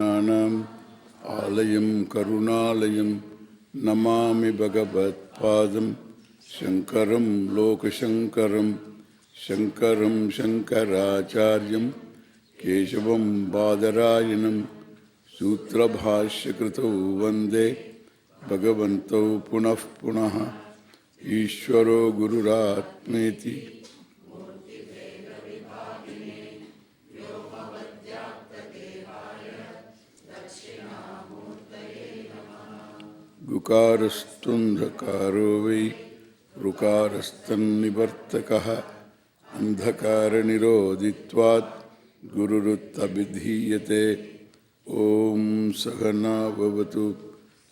Nānaṃ Alayam Karunalayam Namāmi Bhagavat-pādam Shankaram Lokashankaram Shankaram Shankaracharyam Keshavam Badarayanam Sutrabhāshyakritau Vande Bhagavantau Punah Punaha Ishvaro Gururatmeti Gukarastundhakaro vai Rukarastan-nivartakaha Andhakara-nirodhitvat Gururuttabhidhiyate Om Sahana Bhavatu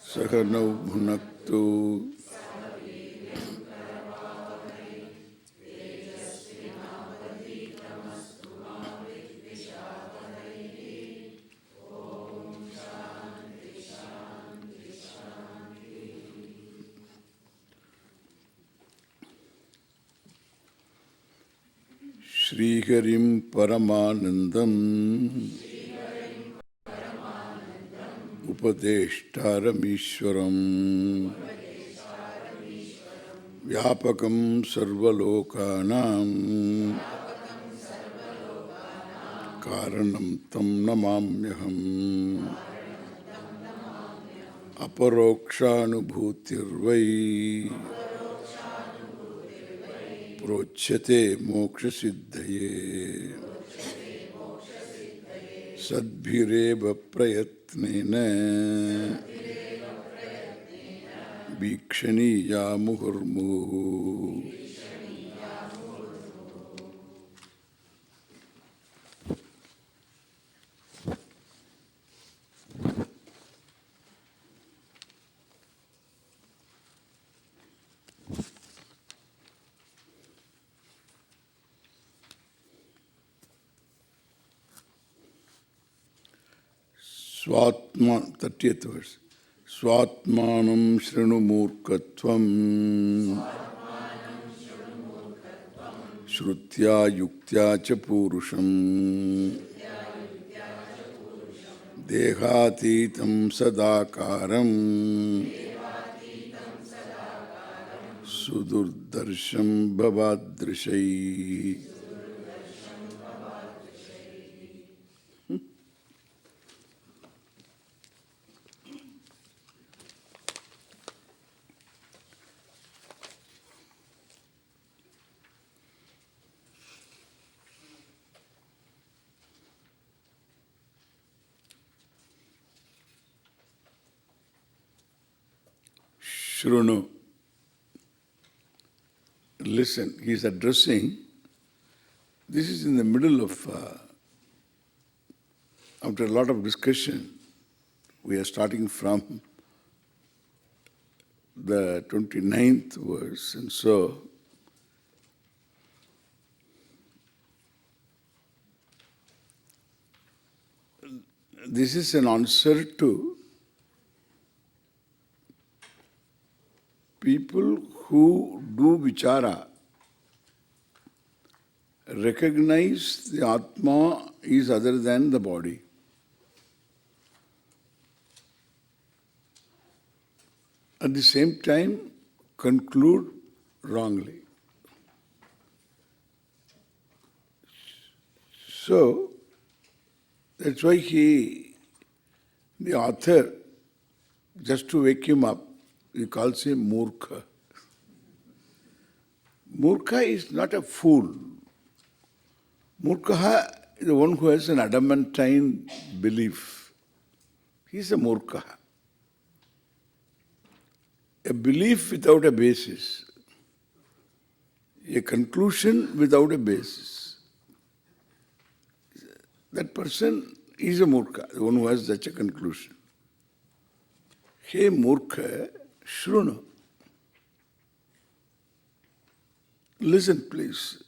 Sahanau Bhunaktu śrīhariṃ paramānandam upadeṣṭāramīśvaram vyāpakaṃ sarvalokānāṃ kāraṇaṃ tam namāmyaham aparokṣānubhūtirvai procyate mokṣasiddhaye sadbhireṣā prayatnena vīkṣaṇīyā muhurmuhuḥ. Swatma, 30th verse. Swatmanam shrinu-mūrkatvam śrutya yuktya ca puruṣam dehatītam sadākāram sudurdarsham bhavādriṣai. Shrunu. Listen, he is addressing, this is in the middle of, after a lot of discussion, we are starting from the 29th verse, and so this is an answer to people who do vichara, recognize the Atma is other than the body. At the same time, conclude wrongly. So, that's why the author, just to wake him up, he calls him Murkha. Murkha is not a fool. Murkha is the one who has an adamantine belief. He is a Murkha. A belief without a basis. A conclusion without a basis. That person is a Murkha, the one who has such a conclusion. Hey Murkha, Shrunu. Listen, please.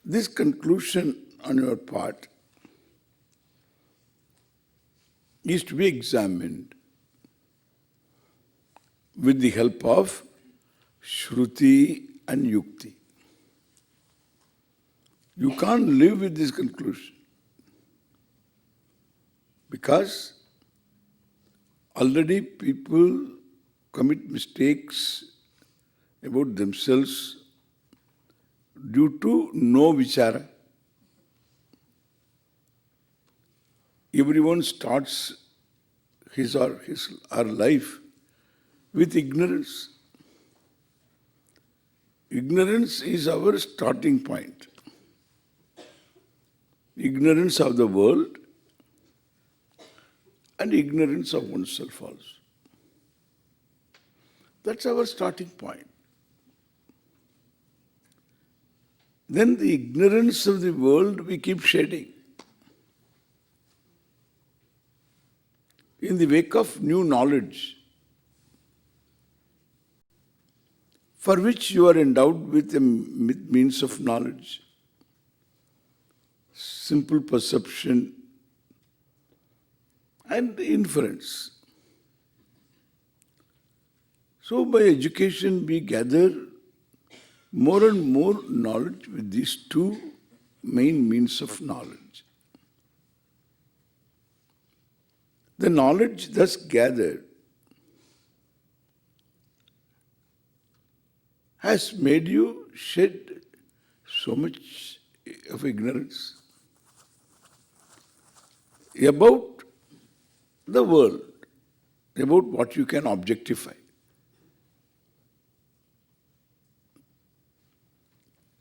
This conclusion on your part is to be examined with the help of Shruti and Yukti. You can't live with this conclusion. Because already people commit mistakes about themselves due to no vichara. Everyone starts his or her life with ignorance. Ignorance is our starting point. Ignorance of the world and ignorance of oneself also. That's our starting point. Then the ignorance of the world we keep shedding. In the wake of new knowledge, for which you are endowed with a means of knowledge, simple perception and inference. So by education we gather more and more knowledge with these two main means of knowledge. The knowledge thus gathered has made you shed so much of ignorance about the world, about what you can objectify.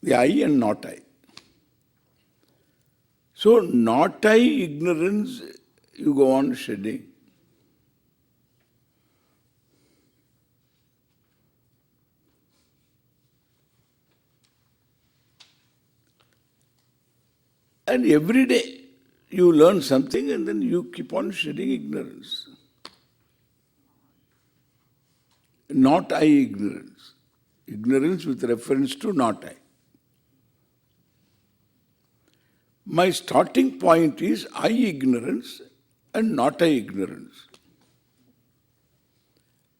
The I and not I. So not I ignorance you go on shedding. And every day you learn something and then you keep on shedding ignorance. Not I ignorance. Ignorance with reference to not I. My starting point is I ignorance and not I ignorance.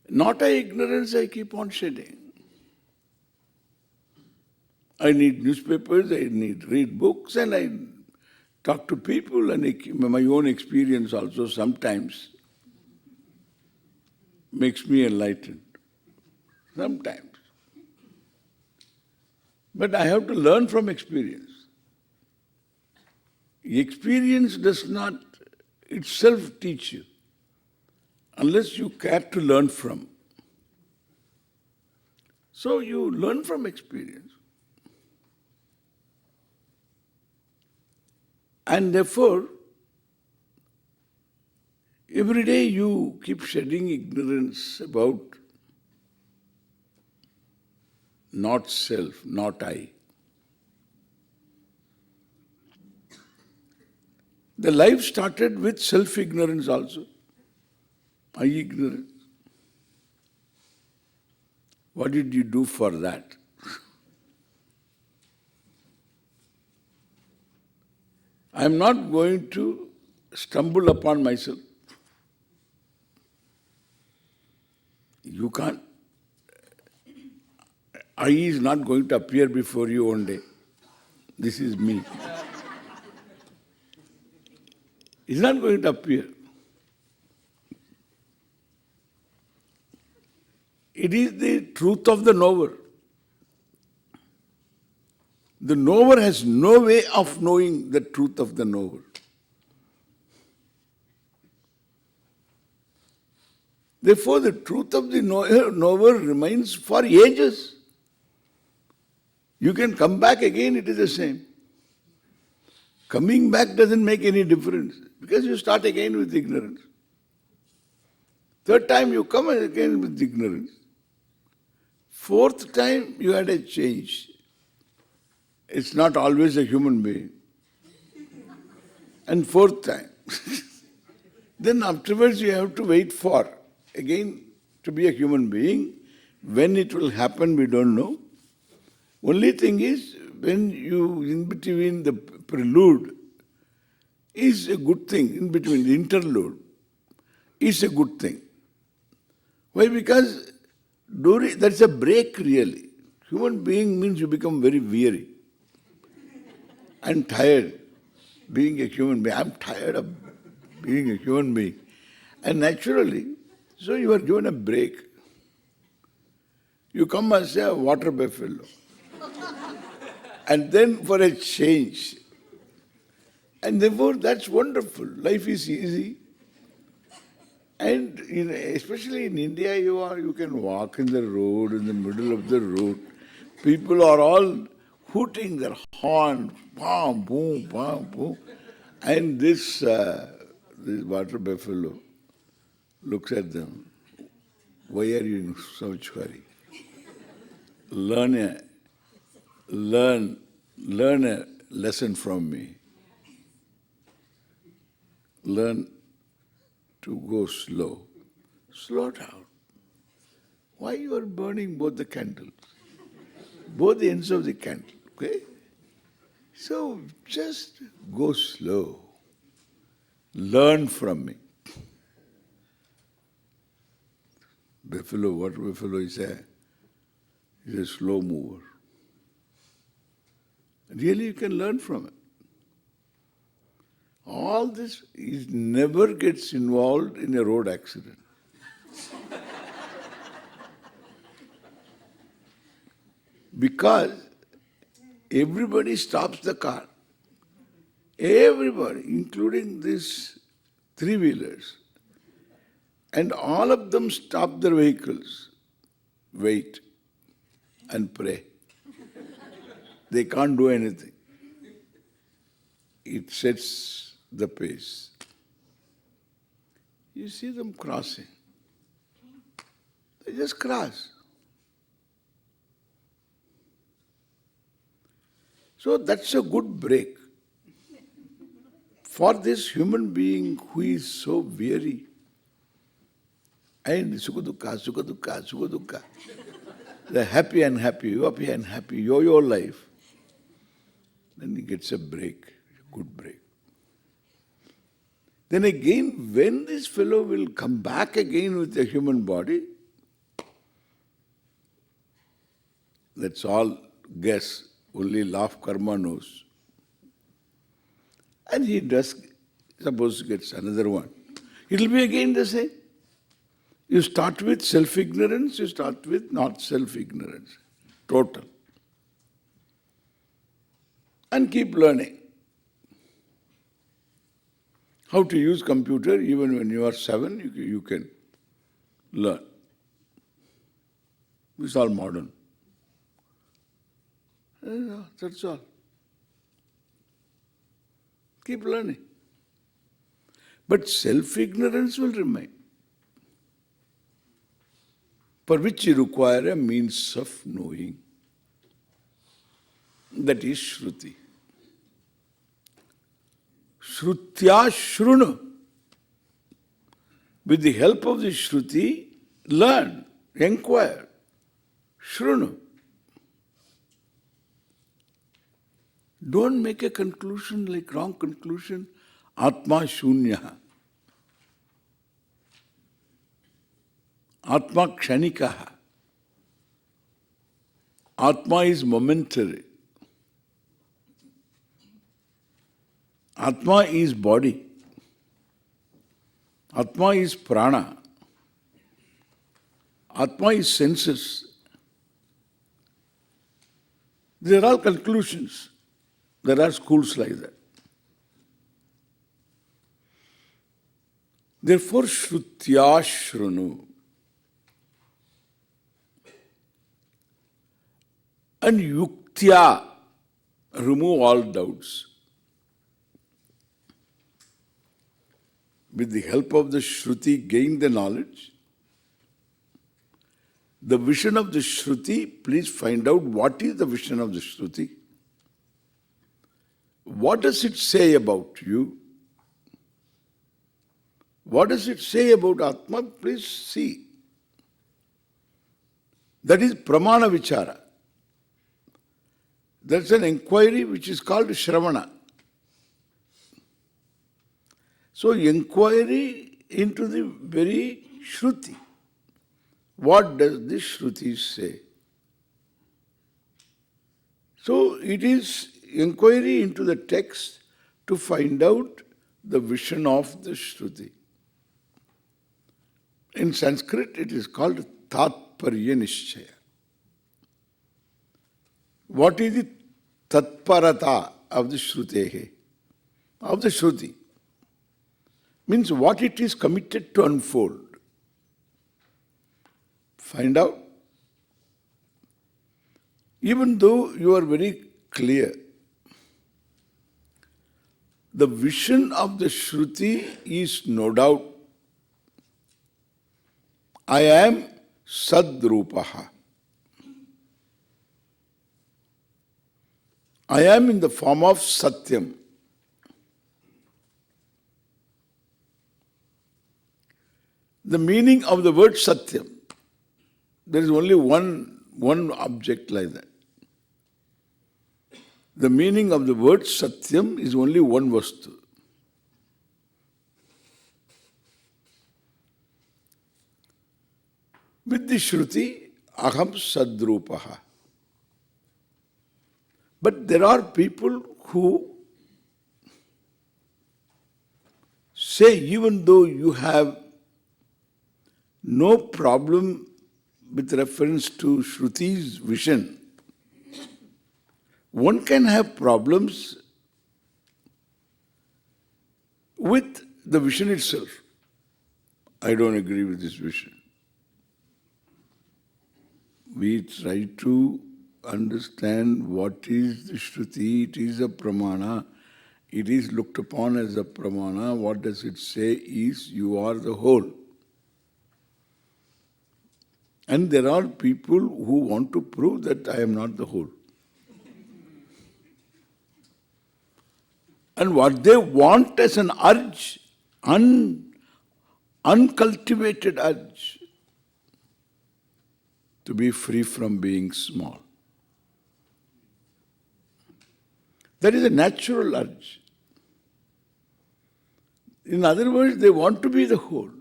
Not I ignorance I keep on shedding. I need newspapers, I need read books, and I talk to people, and my own experience also sometimes makes me enlightened. Sometimes. But I have to learn from experience. Experience does not itself teach you unless you care to learn from. So you learn from experience. And therefore, every day you keep shedding ignorance about not self, not I. The life started with self-ignorance also. I ignorance. What did you do for that? I am not going to stumble upon myself. You can't. I is not going to appear before you one day. This is me. It's not going to appear. It is the truth of the knower. The knower has no way of knowing the truth of the knower. Therefore, the truth of the knower remains for ages. You can come back again, it is the same. Coming back doesn't make any difference because you start again with ignorance. Third time you come again with ignorance. Fourth time you had a change. It's not always a human being. And fourth time. Then afterwards you have to wait for again to be a human being. When it will happen we don't know. Only thing is when you in between the prelude is a good thing, in between the interlude is a good thing. Why? Because that's a break really. Human being means you become very weary. I'm tired being a human being. I'm tired of being a human being. And naturally, so you are given a break. You come as a water buffalo. And then for a change. And therefore that's wonderful. Life is easy. And especially in India, you can walk in the road, in the middle of the road. People are all hooting their horn, bam, boom, bam, boom. And this water buffalo looks at them. Why are you in so much hurry? Learn a lesson from me. Learn to go slow. Slow down. Why you are burning both the candles? Both the ends of the candle, okay? So just go slow. Learn from me. Buffalo, water buffalo is a slow mover. Really you can learn from it. All this never gets involved in a road accident. Because everybody stops the car. Everybody, including these three-wheelers. And all of them stop their vehicles, wait and pray. They can't do anything. It sets the pace. You see them crossing. They just cross. So that's a good break. For this human being who is so weary, and sukha-dukkha, the happy and happy, yo-yo life, then he gets a break, a good break. Then again, when this fellow will come back again with a human body, that's all guess, only laugh karma knows. And he does, suppose gets another one. It will be again the same. You start with self-ignorance, you start with not self-ignorance. Total. And keep learning. How to use computer, even when you are 7, you can learn. It's all modern. That's all. Keep learning. But self-ignorance will remain, for which you require a means of knowing. That is Shruti. Shrutya shrunu. With the help of the Shruti, learn, inquire. Shrunu. Don't make a conclusion like wrong conclusion. Atma shunyaha. Atma kshanikaha. Atma is momentary. Atma is body. Atma is prana. Atma is senses. These are all conclusions. There are schools like that. Therefore, Shrutya Shrunu. And Yuktya, remove all doubts. With the help of the Shruti, gain the knowledge. The vision of the Shruti, please find out what is the vision of the Shruti. What does it say about you? What does it say about Atma? Please see. That is pramana vichara. That's an inquiry which is called Shravana. So inquiry into the very Shruti. What does this Shruti say? So it is inquiry into the text to find out the vision of the Shruti. In Sanskrit, it is called tatparya niścaya. What is the tatparata of the Shrutehe, of the Shruti? Means what it is committed to unfold. Find out. Even though you are very clear, the vision of the Shruti is no doubt, I am sadrupaha. I am in the form of Satyam. The meaning of the word Satyam, there is only one object like that. The meaning of the word Satyam is only one vastu. With the Shruti, ऽhmjar. But there are people who say, even though you have no problem with reference to Shruti's vision, one can have problems with the vision itself. I don't agree with this vision. We try to understand what is the Shruti. It is a pramana. It is looked upon as a pramana. What does it say is, you are the whole. And there are people who want to prove that I am not the whole. And what they want as an urge, uncultivated urge, to be free from being small. That is a natural urge. In other words, they want to be the whole.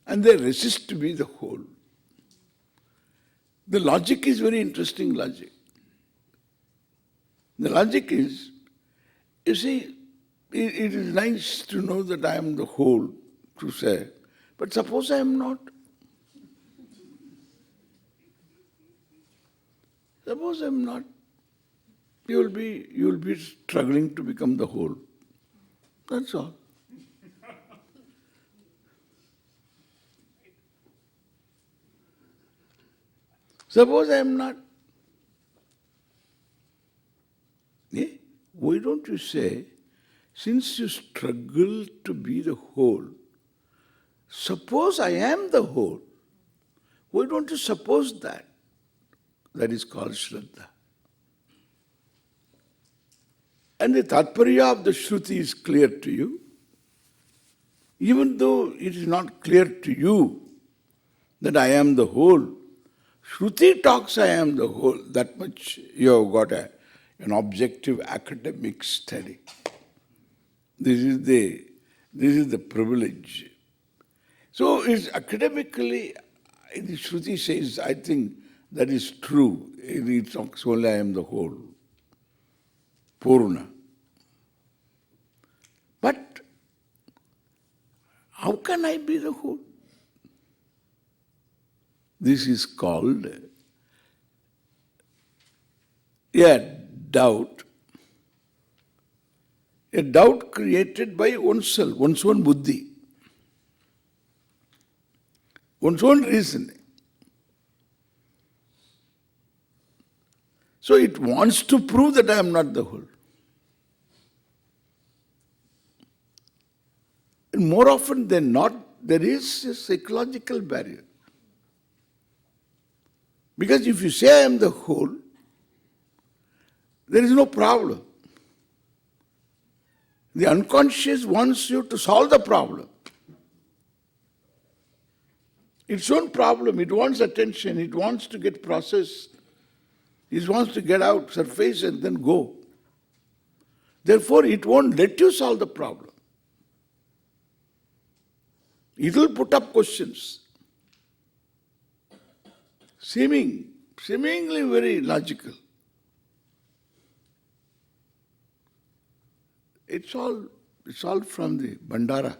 And they resist to be the whole. The logic is very interesting logic. The logic is, you see, it is nice to know that I am the whole, to say, but suppose I am not. Suppose I am not. You will be struggling to become the whole. That's all. Suppose I am not. Yeah? Why don't you say, since you struggle to be the whole, suppose I am the whole. Why don't you suppose that? That is called Shraddha. And the tatparya of the Shruti is clear to you. Even though it is not clear to you that I am the whole, Shruti talks I am the whole. That much you have got an objective academic study. This is the privilege. So it's academically, the Shruti says, I think that is true. It talks only I am the whole. Purna. But how can I be the whole? This is called a doubt. A doubt created by oneself, one's own buddhi, one's own reasoning. So it wants to prove that I am not the whole. And more often than not, there is a psychological barrier. Because if you say I am the whole, there is no problem. The unconscious wants you to solve the problem. Its own problem, it wants attention, it wants to get processed. It wants to get out, surface and then go. Therefore, it won't let you solve the problem. It will put up questions. Seemingly very logical. It's all from the Bandara.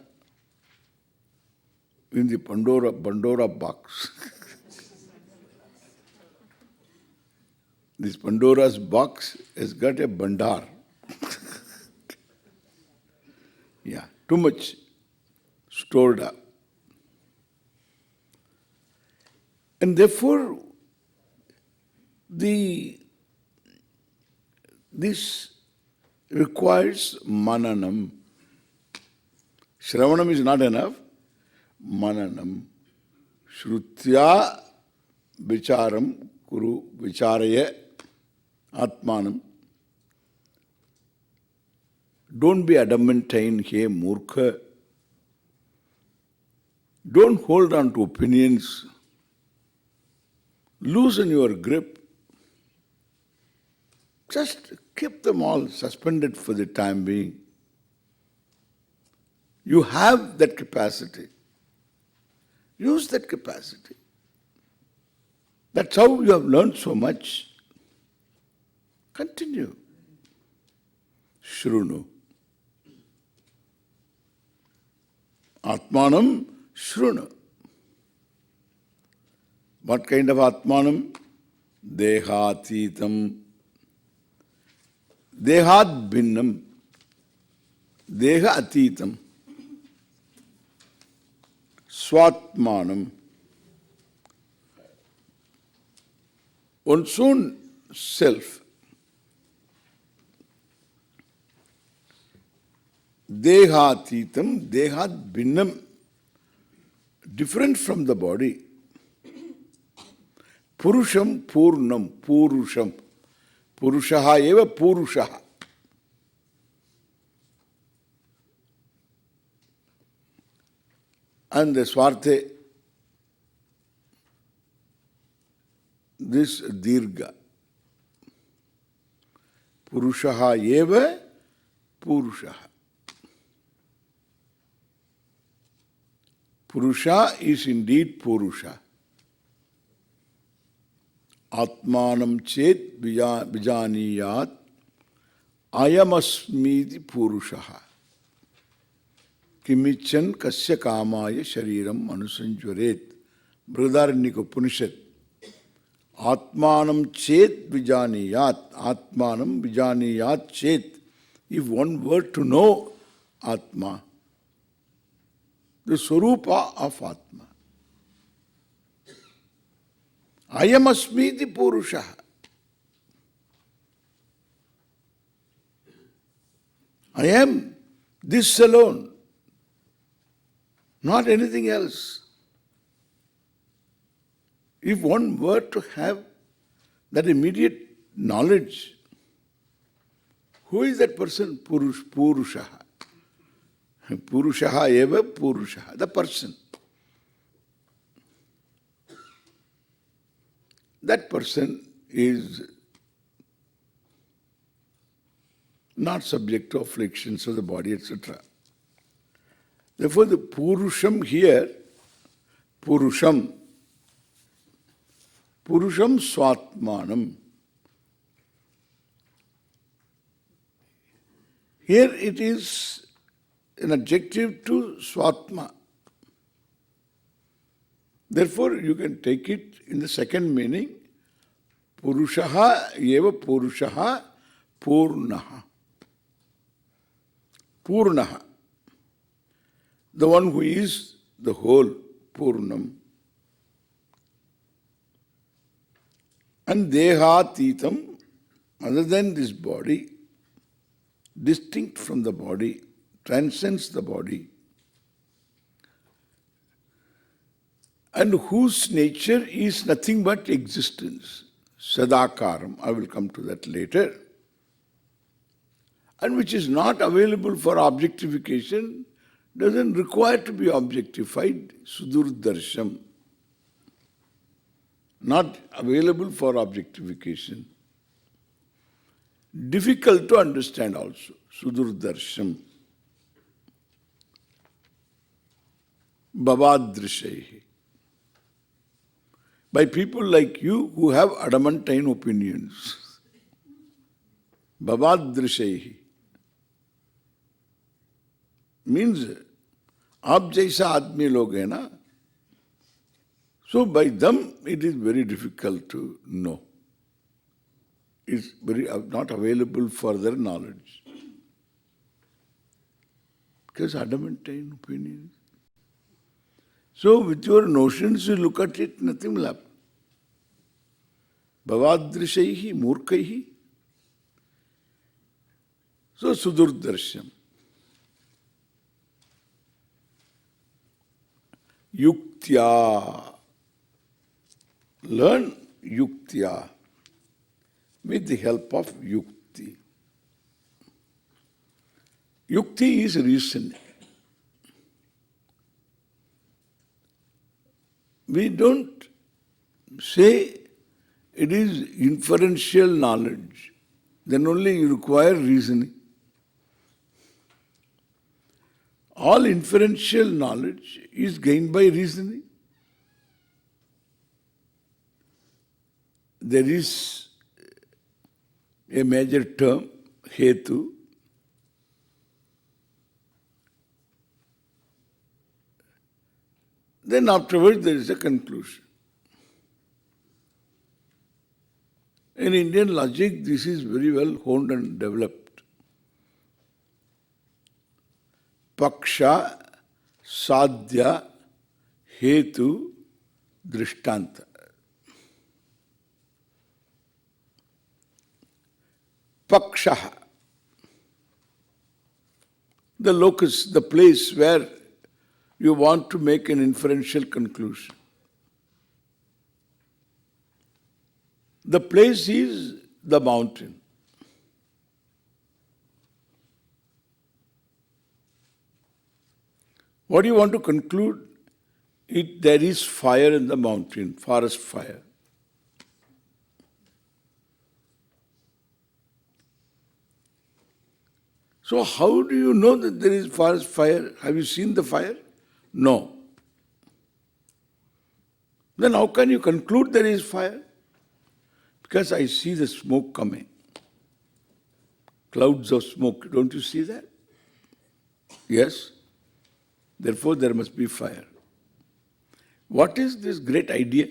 In the Pandora box. This Pandora's box has got a bandar. Yeah, too much stored up. And therefore, this requires mananam. Shravanam is not enough. Mananam. Shrutya vicharam kuru vicharaya atmanam. Don't be adamantine here, murkha. Don't hold on to opinions. Loosen your grip. Just keep them all suspended for the time being. You have that capacity. Use that capacity. That's how you have learned so much. Continue. Shrunu. Atmanam shrunu. What kind of Atmanam? Dehatitam. Dehat bhinnam. Deha atitam. Swatmanam. One's own self. Dehatitam, dehat bhinnam. Different from the body. Purusham purnam, purusham. Purushaha eva purushaha. And the swarte, this dirgha. Purushaha eva purushaha. Purusha is indeed Purusha. Atmanam chet vijaniyat ayamasmiti Purushaha. Kimichan kasya kamaya śrīhariṃ manusanjvaret. Brihadaranyaka Upanishad. Atmanam chet vijaniyat. Atmanam vijaniyat chet. If one were to know Atma, the swarupa of Atma. Ayam asmiti Purushaha. I am this alone, not anything else. If one were to have that immediate knowledge, who is that person? Purushaha. Purushaha eva Purushaha, the person. That person is not subject to afflictions of the body, etc. Therefore, the Purusham here, Purusham Swatmanam. Here it is an adjective to Swatma. Therefore, you can take it in the second meaning, Purushaha eva Purushaha Purnaha. Purnaha. The one who is the whole, Purnam. And Dehatitam, other than this body, distinct from the body, transcends the body, and whose nature is nothing but existence, sadakaram, I will come to that later, and which is not available for objectification, doesn't require to be objectified, sudurdarsham, not available for objectification. Difficult to understand also, sudurdarsham. Bhavadrishaihi. By people like you who have adamantine opinions. Bhavadrishaihi. means आप जैसा आदमी लोग है ना, so by them it is very difficult to know. It's very not available for their knowledge. Because adamantine opinions. So with your notions you look at it, nothing will happen. Bhavadrishaihi murkaihi. So sudurdarsham. Yuktya. Learn yuktya with the help of yukti. Yukti is reasoning. We don't say it is inferential knowledge. Then only you require reasoning. All inferential knowledge is gained by reasoning. There is a major term, hetu. Then afterwards there is a conclusion. In Indian logic, this is very well honed and developed. Paksha, sadhya, hetu, drishtanta. Paksha, the locus, the place where you want to make an inferential conclusion. The place is the mountain. What do you want to conclude? There is fire in the mountain, forest fire. So how do you know that there is forest fire? Have you seen the fire? No. Then how can you conclude there is fire? Because I see the smoke coming. Clouds of smoke. Don't you see that? Yes. Therefore there must be fire. What is this great idea?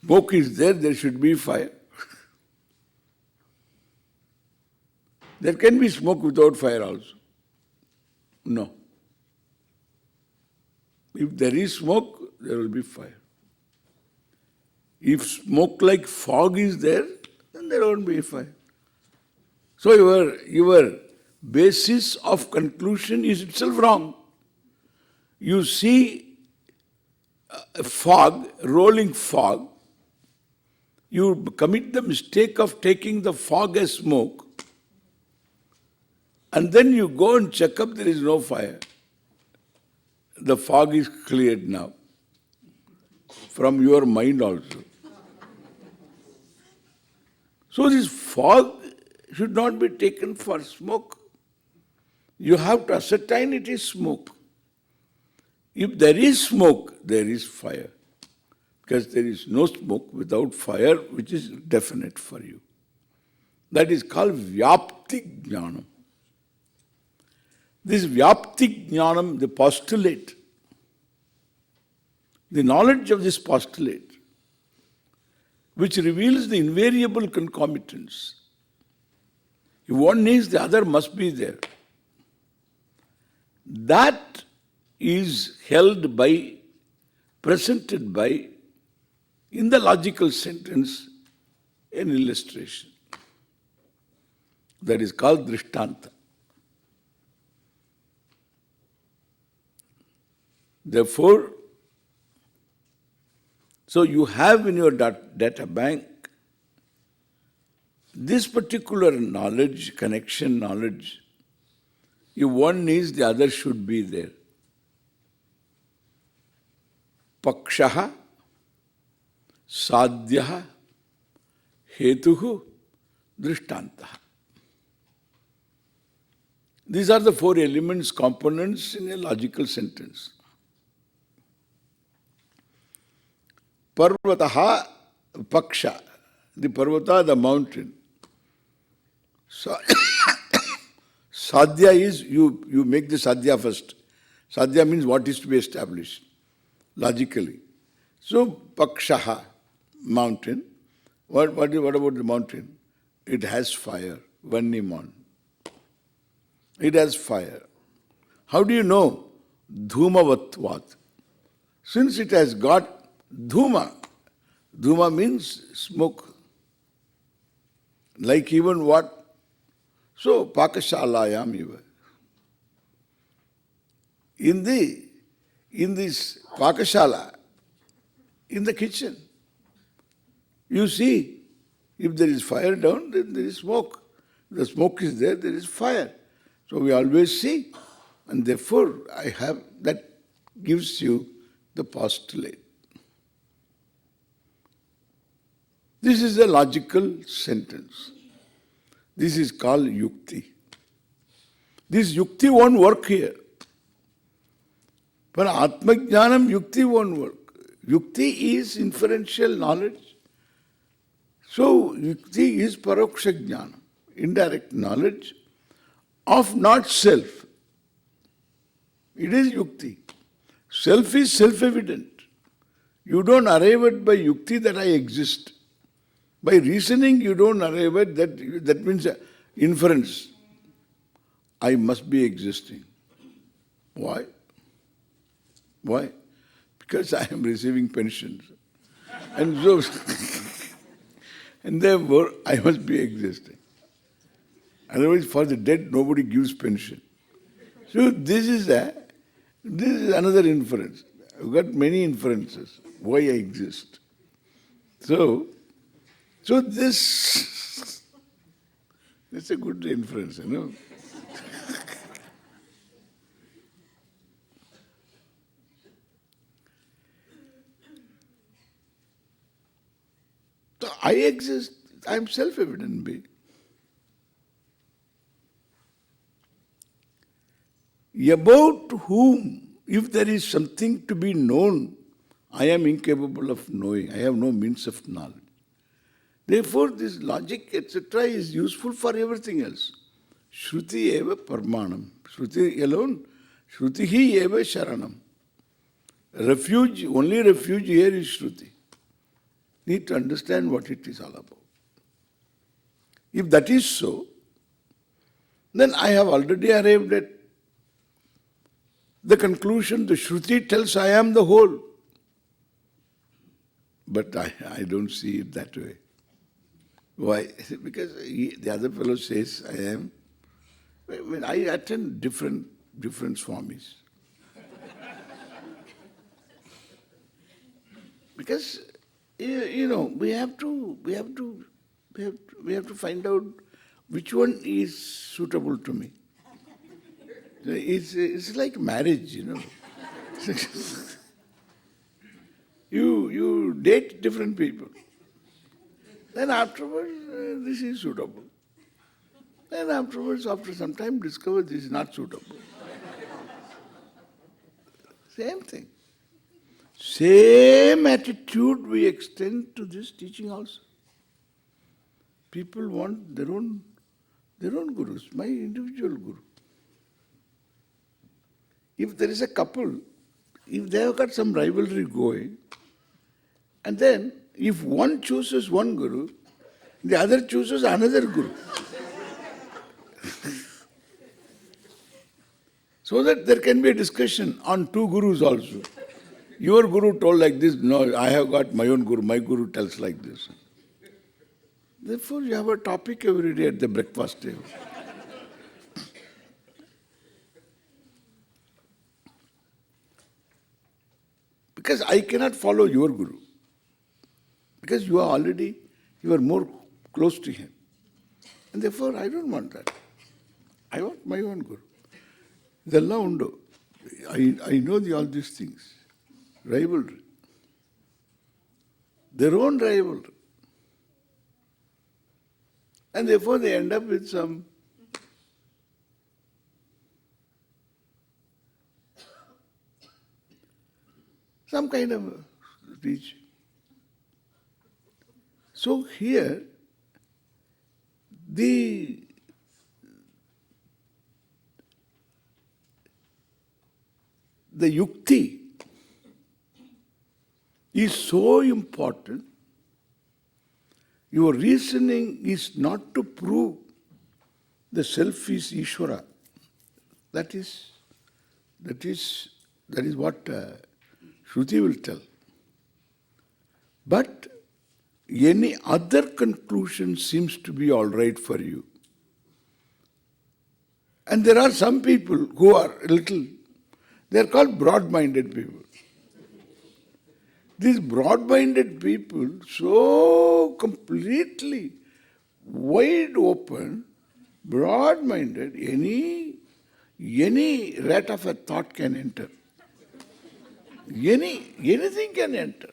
Smoke is there, there should be fire. There can be smoke without fire also. No. If there is smoke, there will be fire. If smoke like fog is there, then there won't be fire. So your basis of conclusion is itself wrong. You see a fog, rolling fog, you commit the mistake of taking the fog as smoke, and then you go and check up, there is no fire. The fog is cleared now. From your mind also. So this fog should not be taken for smoke. You have to ascertain it is smoke. If there is smoke, there is fire. Because there is no smoke without fire, which is definite for you. That is called vyāpti jñānam. This vyāpti jñānam, the postulate, the knowledge of this postulate, which reveals the invariable concomitants. If one needs, the other must be there. That is held by, presented by, in the logical sentence, an illustration. That is called drishtanta. Therefore, so you have in your data bank this particular knowledge, connection knowledge. If one needs, the other should be there. Pakshaha, sadhyaha, hetuhu, drishtantaha. These are the four elements, components in a logical sentence. Parvataha, paksha, the parvata, the mountain. Sadhya is, you make the sadhya first. Sadhya means what is to be established, logically. So, pakshaha, mountain. What about the mountain? It has fire, Vannimon. It has fire. How do you know? Dhumavatvat. Since it has got dhuma, dhuma means smoke. Like even what? So, pakashalayam eva. In this pakashala, in the kitchen, you see, if there is fire down, then there is smoke. If the smoke is there, there is fire. So we always see, and therefore that gives you the postulate. This is a logical sentence. This is called yukti. This yukti won't work here. For atmajnanam, yukti won't work. Yukti is inferential knowledge. So yukti is paroksha jnana, indirect knowledge of not self. It is yukti. Self is self-evident. You don't arrive at by yukti that I exist. By reasoning you don't arrive at that means inference. I must be existing. Why? Why? Because I am receiving pensions. And so and therefore I must be existing. Otherwise for the dead nobody gives pension. So this is another inference. I've got many inferences why I exist. So this is a good inference, you know. So I exist, I am self-evident being. About whom, if there is something to be known, I am incapable of knowing. I have no means of knowledge. Therefore, this logic, etc., is useful for everything else. Shruti eva parmanam. Shruti alone. Shruti eva sharanam. Refuge, only refuge here is Shruti. Need to understand what it is all about. If that is so, then I have already arrived at the conclusion. The Shruti tells I am the whole. But I don't see it that way. Why? Because the other fellow says I am. When I attend different Swamis. Because we have to find out which one is suitable to me. It's like marriage, You date different people. Then afterwards, this is suitable. Then afterwards, after some time, discover this is not suitable. Same thing. Same attitude we extend to this teaching also. People want their own gurus, my individual guru. If there is a couple, if they have got some rivalry going, and then if one chooses one guru, the other chooses another guru. So that there can be a discussion on two gurus also. Your guru told like this, no, I have got my own guru, my guru tells like this. Therefore you have a topic every day at the breakfast table. Because I cannot follow your guru. Because you are more close to him. And therefore I don't want that. I want my own guru. Idella undu. I know all these things. Rivalry. Their own rivalry. And therefore they end up with some kind of speech. So here, the the yukti is so important. Your reasoning is not to prove the self is Ishvara. That is what Shruti will tell. But any other conclusion seems to be all right for you. And there are some people who are they are called broad-minded people. These broad-minded people, so completely wide open, broad-minded, any rat of a thought can enter. Anything can enter.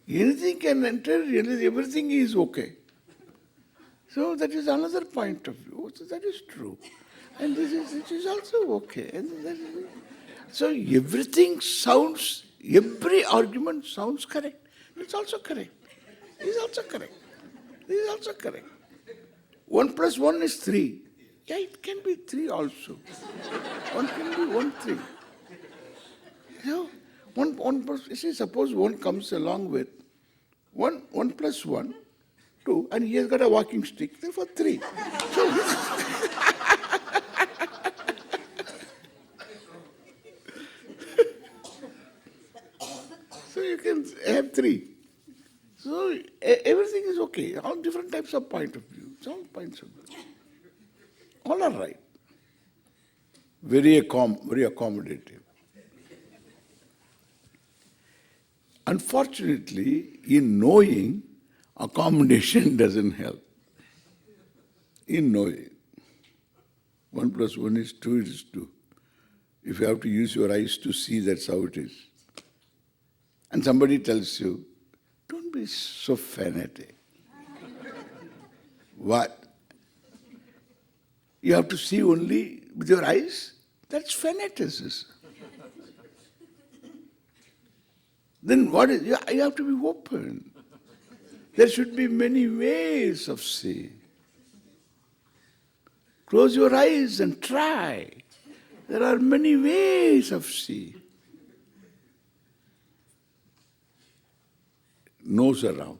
Anything can enter, everything is okay. So that is another point of view. So that is true. And it is also okay. So every argument sounds correct. It's also correct. It's also correct. It's also correct. 1 plus 1 is 3. Yeah, it can be 3 also. 1 can be 1, 3. You know, suppose one comes along with 1 plus 1, 2, and he has got a walking stick, therefore 3. So you can have 3. So everything is okay. All different types of point of view. All points of view. All are right. Very accommodative. Unfortunately, in knowing, accommodation doesn't help. In knowing, 1 plus 1 is 2, it is 2. If you have to use your eyes to see, that's how it is. And somebody tells you, don't be so fanatic. What? You have to see only with your eyes? That's fanaticism. Then what is, you have to be open. There should be many ways of seeing. Close your eyes and try. There are many ways of seeing. Nose around.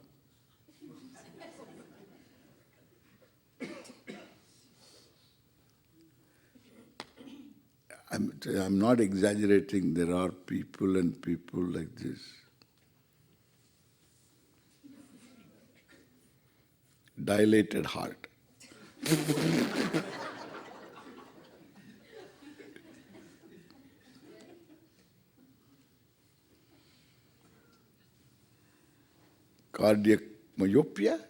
I'm not exaggerating. There are people and people like this. Dilated heart. Cardiac myopia.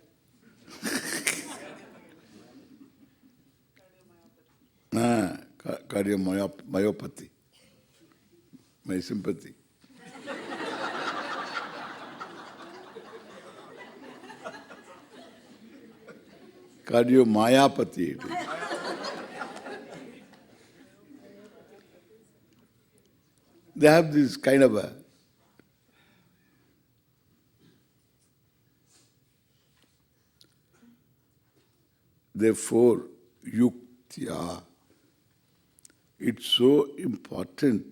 Cardiomyopathy. My sympathy. Cardiomyopathy. They have this kind of a therefore, yuktya, it's so important.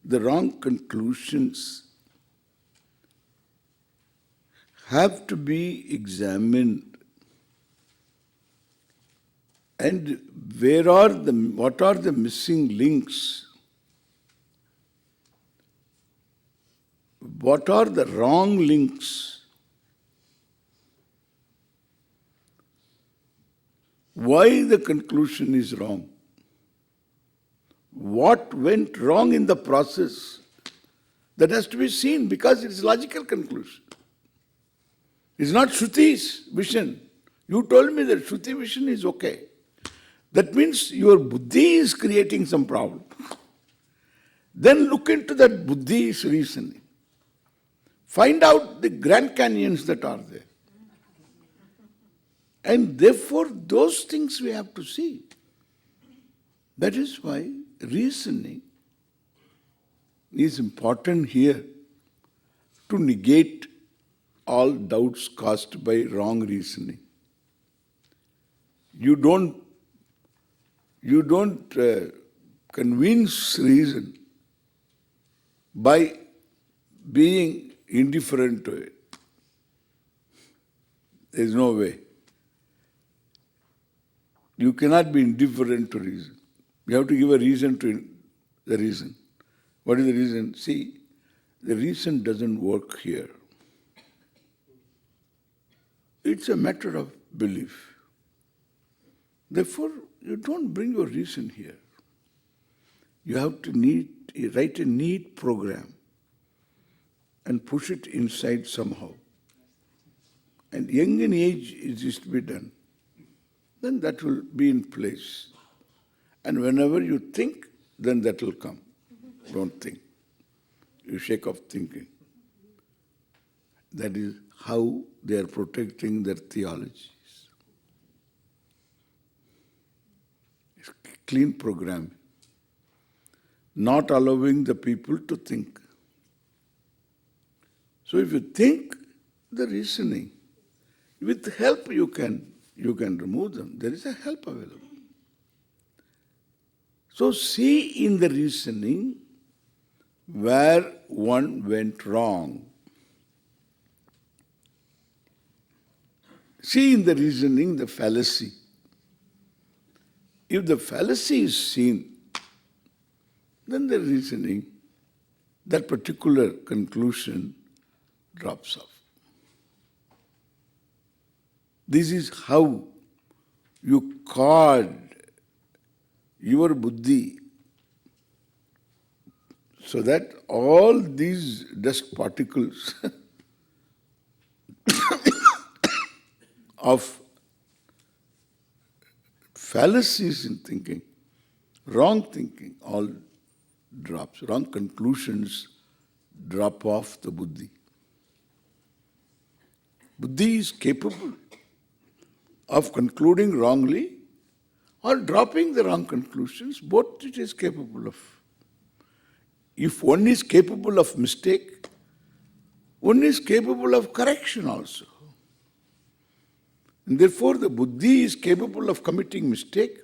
The wrong conclusions have to be examined. And what are the missing links? What are the wrong links? Why the conclusion is wrong? What went wrong in the process? That has to be seen because it's logical conclusion. It's not Shruti's vision. You told me that Shruti vision is okay. That means your buddhi is creating some problem. Then look into that buddhi's reasoning. Find out the Grand Canyons that are there. And therefore, those things we have to see. That is why reasoning is important here to negate all doubts caused by wrong reasoning. You don't convince reason by being indifferent to it. There is no way. You cannot be indifferent to reason. You have to give a reason to the reason. What is the reason? See, the reason doesn't work here. It's a matter of belief. Therefore, you don't bring your reason here. You have to write a neat program and push it inside somehow. And young in age it is to be done. Then that will be in place. And whenever you think, then that will come. Don't think. You shake off thinking. That is how they are protecting their theologies. It's a clean program. Not allowing the people to think. So if you think, the reasoning, with help you can remove them. There is a help available. So see in the reasoning where one went wrong. See in the reasoning the fallacy. If the fallacy is seen, then the reasoning, that particular conclusion drops off. This is how you card your buddhi so that all these dust particles of fallacies in thinking, wrong thinking, all drops, wrong conclusions drop off the buddhi. Buddhi is capable of concluding wrongly or dropping the wrong conclusions, both it is capable of. If one is capable of mistake, one is capable of correction also. And therefore the buddhi is capable of committing mistake.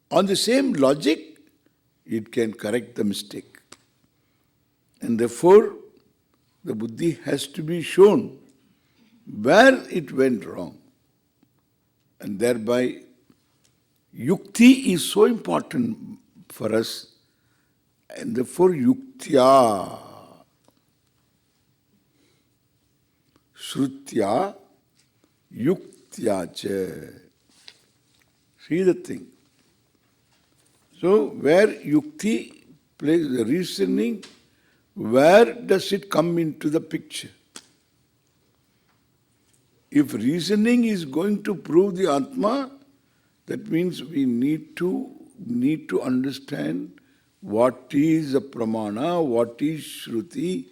On the same logic, it can correct the mistake. And therefore the buddhi has to be shown where it went wrong. And thereby, yukti is so important for us. And therefore, yuktya, shrutya, yuktya cha. See the thing. So, where yukti plays the reasoning, where does it come into the picture? If reasoning is going to prove the Atma, that means we need to understand what is a pramana, what is shruti,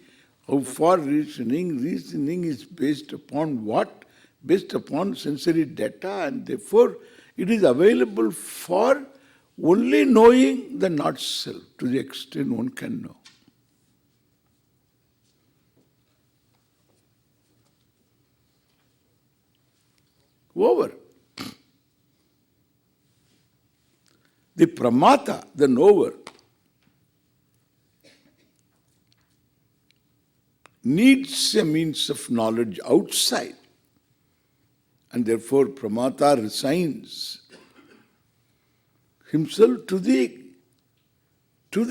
how far reasoning is based upon what? Based upon sensory data, and therefore it is available for only knowing the not self to the extent one can know. Over. The pramata, the knower, needs a means of knowledge outside, and therefore pramata resigns himself to the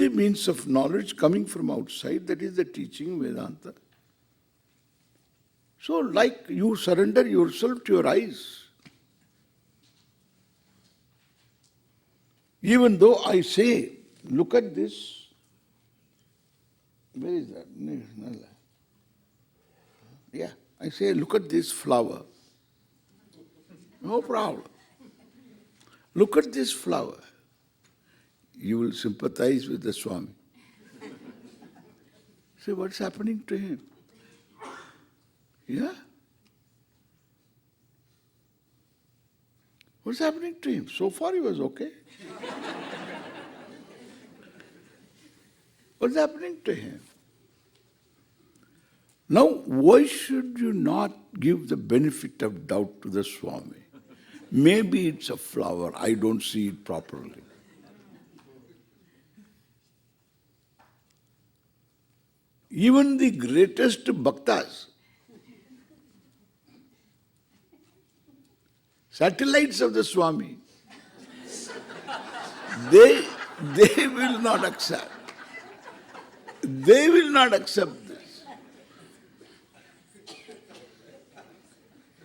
means of knowledge coming from outside. That is the teaching Vedanta. So like you surrender yourself to your eyes. Even though I say, look at this. Where is that? Yeah, I say, look at this flower. No problem. Look at this flower. You will sympathize with the Swami. Say, what's happening to him? Yeah? What's happening to him? So far he was okay. What's happening to him? Now, why should you not give the benefit of doubt to the Swami? Maybe it's a flower, I don't see it properly. Even the greatest bhaktas, satellites of the Swami, they will not accept. They will not accept this.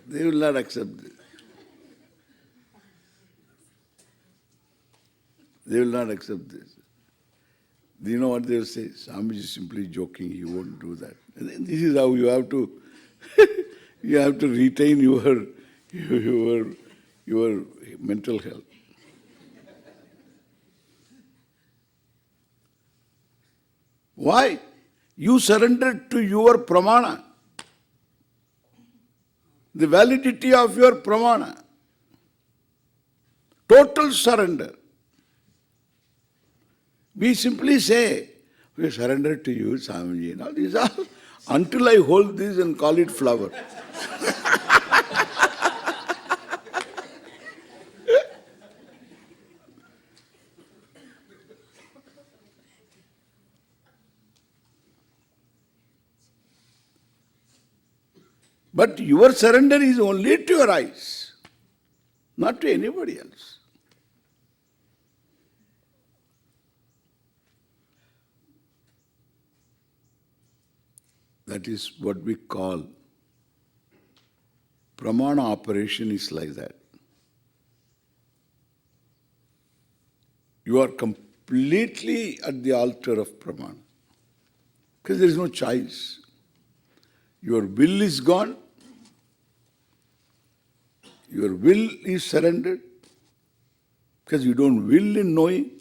They will not accept this. They will not accept this. Do you know what they will say? Swami is simply joking, he won't do that. And this is how you have to you have to retain your mental health. Why? You surrendered to your pramana. The validity of your pramana. Total surrender. We simply say, we surrender to you, Swamiji. And all these are, until I hold this and call it flower. But your surrender is only to your eyes, not to anybody else. That is what we call pramana operation is like that. You are completely at the altar of pramana because there is no choice. Your will is gone. Your will is surrendered because you don't will in knowing.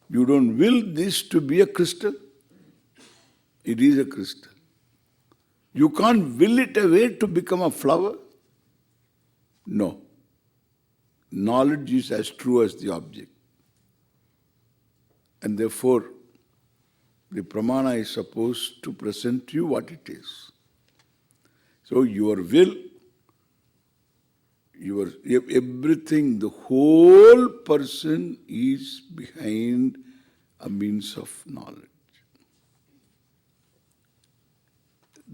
You don't will this to be a crystal. It is a crystal. You can't will it away to become a flower. No. Knowledge is as true as the object. And therefore, the pramana is supposed to present you what it is. So your will, your everything, the whole person is behind a means of knowledge.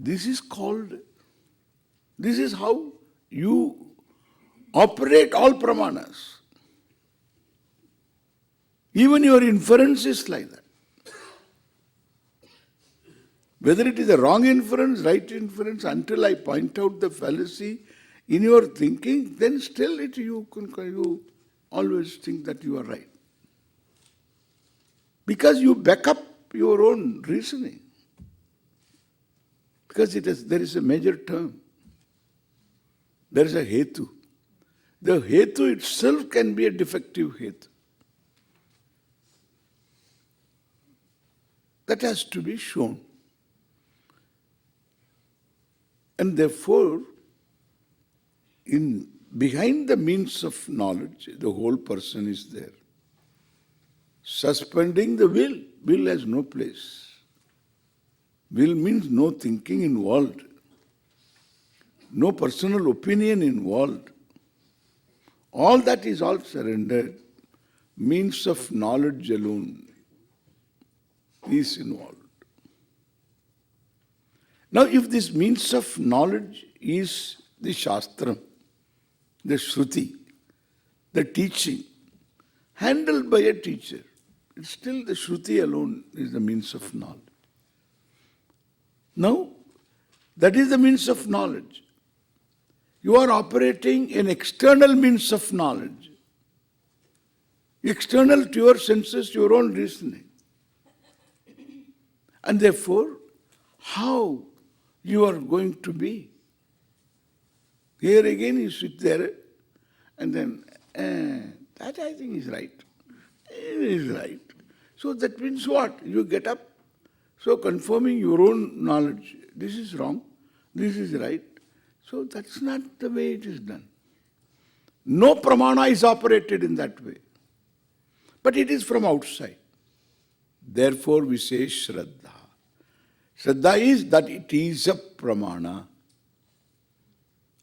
This is how you operate all pramanas. Even your inference is like that. Whether it is a wrong inference, right inference, until I point out the fallacy in your thinking, then still you always think that you are right. Because you back up your own reasoning. Because there is a major term. There is a hetu. The hetu itself can be a defective hetu. That has to be shown. And therefore, behind the means of knowledge, the whole person is there. Suspending the will. Will has no place. Will means no thinking involved, no personal opinion involved. All that is all surrendered. Means of knowledge alone is involved. Now, if this means of knowledge is the shastra, the shruti, the teaching, handled by a teacher, it's still the shruti alone is the means of knowledge. Now, that is the means of knowledge. You are operating an external means of knowledge. External to your senses, your own reasoning. And therefore, how you are going to be? Here again you sit there and then, that I think is right. It is right. So that means what? You get up. So confirming your own knowledge, this is wrong, this is right. So that's not the way it is done. No pramana is operated in that way. But it is from outside. Therefore we say Shraddha. Shraddha is that it is a pramana.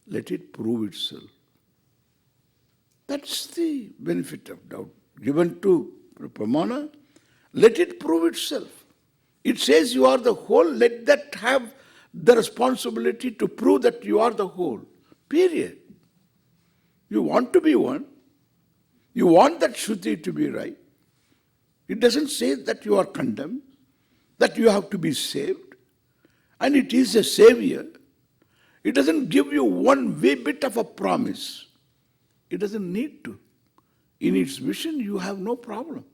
Let it prove itself. That's the benefit of doubt. Given to pramana, let it prove itself. It says you are the whole, let that have the responsibility to prove that you are the whole. Period. You want to be one. You want that Shruti to be right. It doesn't say that you are condemned, that you have to be saved. And it is a savior. It doesn't give you one wee bit of a promise. It doesn't need to. In its vision, you have no problem.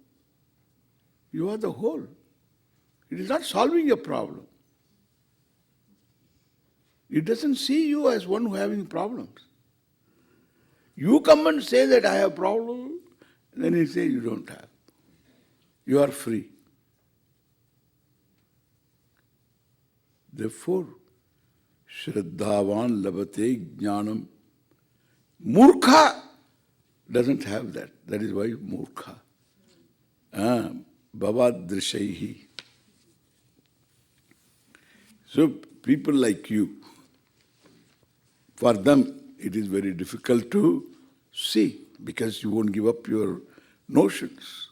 You are the whole. It is not solving a problem. It doesn't see you as one who is having problems. You come and say that I have problems, then he says you don't have. You are free. Therefore, Shraddhavan labate jnanam. Murkha doesn't have that. That is why murkha. Bhavadrishaihi. So people like you, for them it is very difficult to see because you won't give up your notions.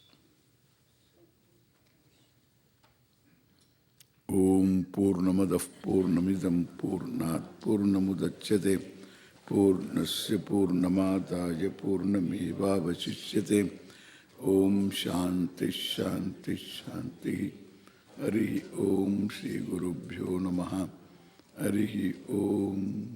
Om Purnamadav Purnamidam Purnat Purnamudachyate Purnasya Purnamadaya Purnamevavasishyate. Om Shanti Shanti Shanti. Harihi Om Shri Gurubhyo Namaha. Harihi Om.